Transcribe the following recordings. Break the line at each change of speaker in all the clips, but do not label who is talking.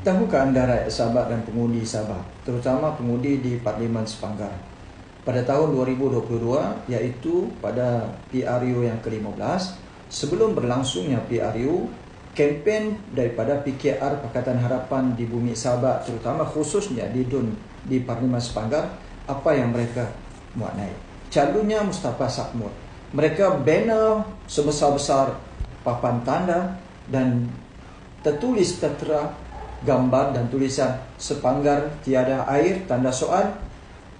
Tahukah anda rakyat Sabah dan pengundi Sabah, terutama pengundi di Parlimen Sepanggar, pada tahun 2022, iaitu pada PRU yang ke-15, sebelum berlangsungnya PRU, kempen daripada PKR Pakatan Harapan di bumi Sabah, terutama khususnya di DUN di Parlimen Sepanggar, apa yang mereka maknai? Calonnya Mustafa Sakhmur. Mereka banner sebesar-besar papan tanda dan tertulis tertera gambar dan tulisan Sepanggar tiada air, tanda soal,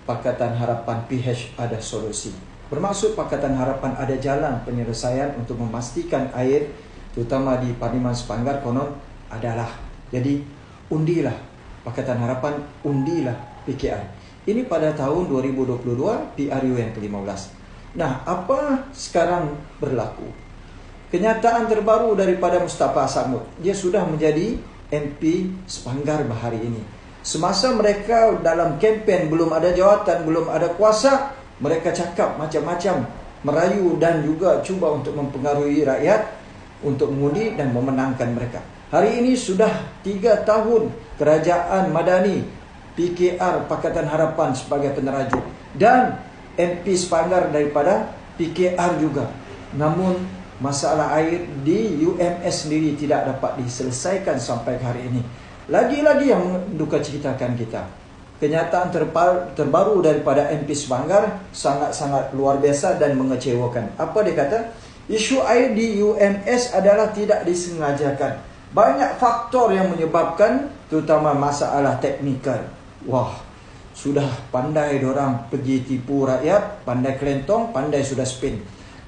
Pakatan Harapan PH ada solusi. Bermaksud Pakatan Harapan ada jalan penyelesaian untuk memastikan air, terutama di Parlimen Sepanggar konon adalah. Jadi undilah Pakatan Harapan, undilah PKR. Ini pada tahun 2022 PRU yang ke-15. Nah, apa sekarang berlaku? Kenyataan terbaru daripada Mustafa Sakhmur, dia sudah menjadi MP Sepanggar hari ini. Semasa mereka dalam kempen, belum ada jawatan, belum ada kuasa, mereka cakap macam-macam, merayu dan juga cuba untuk mempengaruhi rakyat untuk mengundi dan memenangkan mereka. Hari ini sudah 3 tahun Kerajaan Madani PKR Pakatan Harapan sebagai penerajuk dan MP Sepanggar daripada PKR juga. Namun masalah air di UMS sendiri tidak dapat diselesaikan sampai hari ini. Lagi-lagi yang duka ceritakan kita, kenyataan terbaru daripada MP Sepanggar sangat-sangat luar biasa dan mengecewakan. Apa dia kata? Isu air di UMS adalah tidak disengajakan. Banyak faktor yang menyebabkan, terutama masalah teknikal. Wah, sudah pandai diorang pergi tipu rakyat, pandai kelentong, pandai sudah spin.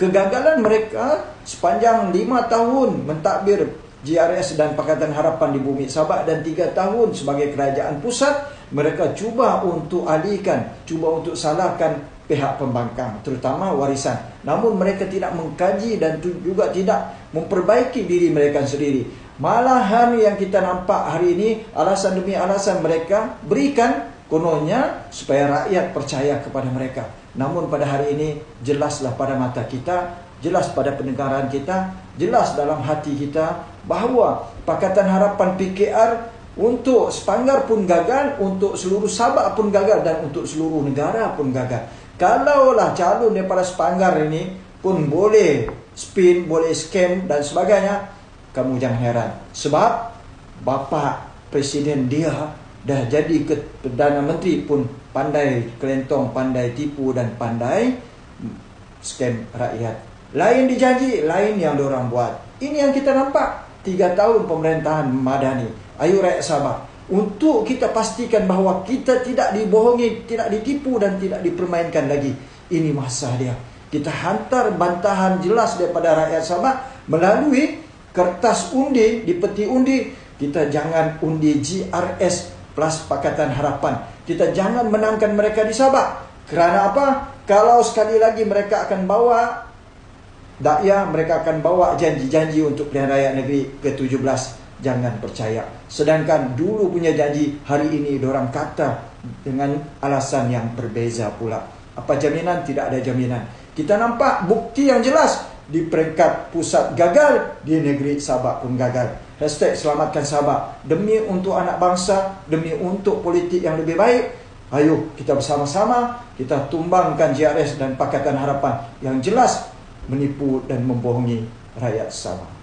Kegagalan mereka sepanjang 5 tahun mentadbir GRS dan Pakatan Harapan di bumi Sabah dan 3 tahun sebagai kerajaan pusat, mereka cuba untuk alihkan, cuba untuk salahkan pihak pembangkang, terutama warisan. Namun mereka tidak mengkaji dan juga tidak memperbaiki diri mereka sendiri. Malahan yang kita nampak hari ini, alasan demi alasan mereka berikan, kononnya supaya rakyat percaya kepada mereka. Namun pada hari ini jelaslah pada mata kita, jelas pada pendengaran kita, jelas dalam hati kita bahawa Pakatan Harapan PKR untuk Sepanggar pun gagal, untuk seluruh Sabah pun gagal dan untuk seluruh negara pun gagal. Kalaulah calon daripada Sepanggar ini pun boleh spin, boleh scam dan sebagainya, kamu jangan heran. Sebab bapa presiden dia dah jadi Perdana Menteri pun pandai kelentong, pandai tipu dan pandai scam rakyat. Lain dijanji, lain yang diorang buat. Ini yang kita nampak 3 tahun pemerintahan Madani. Ayo rakyat Sabah, untuk kita pastikan bahawa kita tidak dibohongi, tidak ditipu dan tidak dipermainkan lagi. Ini masa dia. Kita hantar bantahan jelas daripada rakyat Sabah melalui kertas undi, di peti undi. Kita jangan undi GRS plus Pakatan Harapan. Kita jangan menangkan mereka di Sabah. Kerana apa? Kalau sekali lagi mereka akan bawa dakwah, mereka akan bawa janji-janji untuk pilihan raya negeri ke-17, jangan percaya. Sedangkan dulu punya janji, hari ini diorang kata dengan alasan yang berbeza pula. Apa jaminan? Tidak ada jaminan. Kita nampak bukti yang jelas, di peringkat pusat gagal, di negeri Sabah pun gagal. Hashtag selamatkan Sabah. Demi untuk anak bangsa, demi untuk politik yang lebih baik, ayo kita bersama-sama, kita tumbangkan GRS dan Pakatan Harapan yang jelas menipu dan membohongi rakyat Sabah.